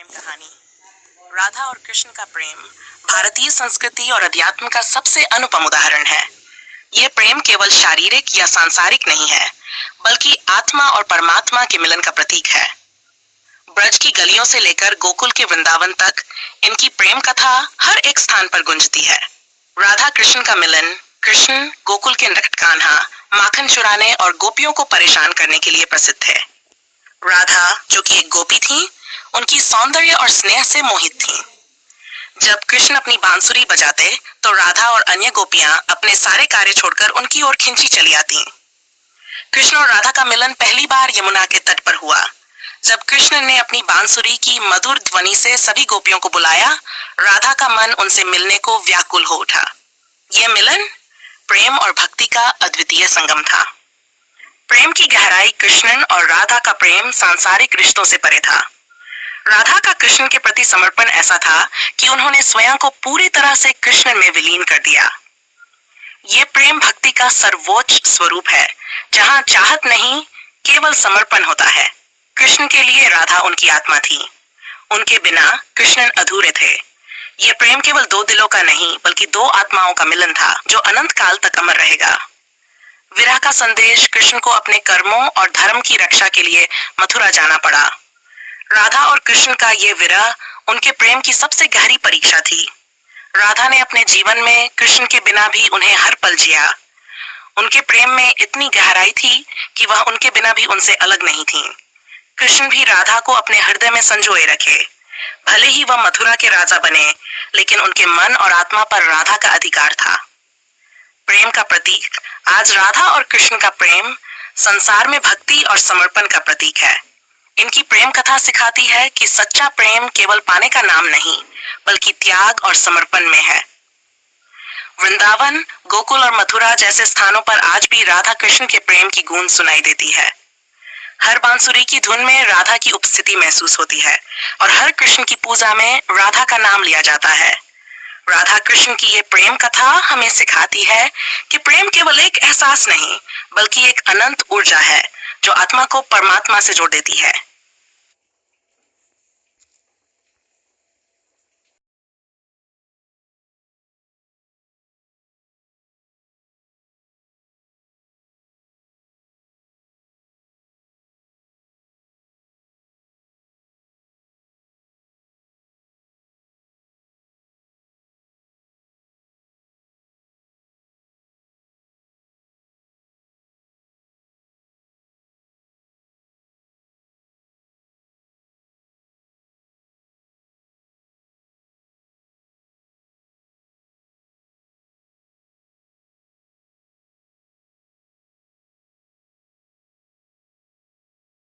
प्रेम कहानी। राधा और कृष्ण का प्रेम भारतीय संस्कृति और अध्यात्म का सबसे अनुपम उदाहरण है। ये प्रेम केवल शारीरिक या सांसारिक नहीं है, बल्कि आत्मा और परमात्मा के मिलन का प्रतीक है। ब्रज की गलियों से लेकर गोकुल के वृंदावन तक इनकी प्रेम कथा हर एक स्थान पर गूंजती है। राधा कृष्ण का मिलन, कृष्ण गोकुल के नटखट कान्हा माखन चुराने और गोपियों को परेशान करने के लिए प्रसिद्ध है। राधा, जो कि एक गोपी थी, उनकी सौंदर्य और स्नेह से मोहित थीं। जब कृष्ण अपनी बांसुरी बजाते तो राधा और अन्य गोपियां अपने सारे कार्य छोड़कर उनकी ओर खिंची चली आती। कृष्ण और राधा का मिलन पहली बार यमुना के तट पर हुआ। जब कृष्ण ने अपनी बांसुरी की मधुर ध्वनि से सभी गोपियों को बुलाया, राधा का मन उनसे मिलने को व्याकुल हो उठा। यह मिलन प्रेम और भक्ति का अद्वितीय संगम था। प्रेम की गहराई कृष्ण और राधा का प्रेम सांसारिक रिश्तों से परे था। राधा का कृष्ण के प्रति समर्पण ऐसा था कि उन्होंने स्वयं को पूरी तरह से कृष्ण में विलीन कर दिया। ये प्रेम भक्ति का सर्वोच्च स्वरूप है, जहां चाहत नहीं, केवल समर्पण होता है। कृष्ण के लिए राधा उनकी आत्मा थी। उनके बिना कृष्ण अधूरे थे। ये प्रेम केवल दो दिलों का नहीं, बल्कि दो आत्माओं का मिलन था, जो अनंत काल तक अमर रहेगा। विरह का संदेश कृष्ण को अपने कर्मों और धर्म की रक्षा के लिए मथुरा जाना पड़ा। राधा और कृष्ण का ये विरह उनके प्रेम की सबसे गहरी परीक्षा थी। राधा ने अपने जीवन में कृष्ण के बिना भी उन्हें हर पल जिया। उनके प्रेम में इतनी गहराई थी कि वह उनके बिना भी उनसे अलग नहीं थी। कृष्ण भी राधा को अपने हृदय में संजोए रखे। भले ही वह मथुरा के राजा बने, लेकिन उनके मन और आत्मा पर राधा का अधिकार था। प्रेम का प्रतीक आज राधा और कृष्ण का प्रेम संसार में भक्ति और समर्पण का प्रतीक है। इनकी प्रेम कथा सिखाती है कि सच्चा प्रेम केवल पाने का नाम नहीं, बल्कि त्याग और समर्पण में है। वृंदावन, गोकुल और मथुरा जैसे स्थानों पर आज भी राधा कृष्ण के प्रेम की गूंज सुनाई देती है। हर बांसुरी की धुन में राधा की उपस्थिति महसूस होती है और हर कृष्ण की पूजा में राधा का नाम लिया जाता है। राधा कृष्ण की ये प्रेम कथा हमें सिखाती है कि प्रेम केवल एक एहसास नहीं, बल्कि एक अनंत ऊर्जा है, जो आत्मा को परमात्मा से जोड़ देती है।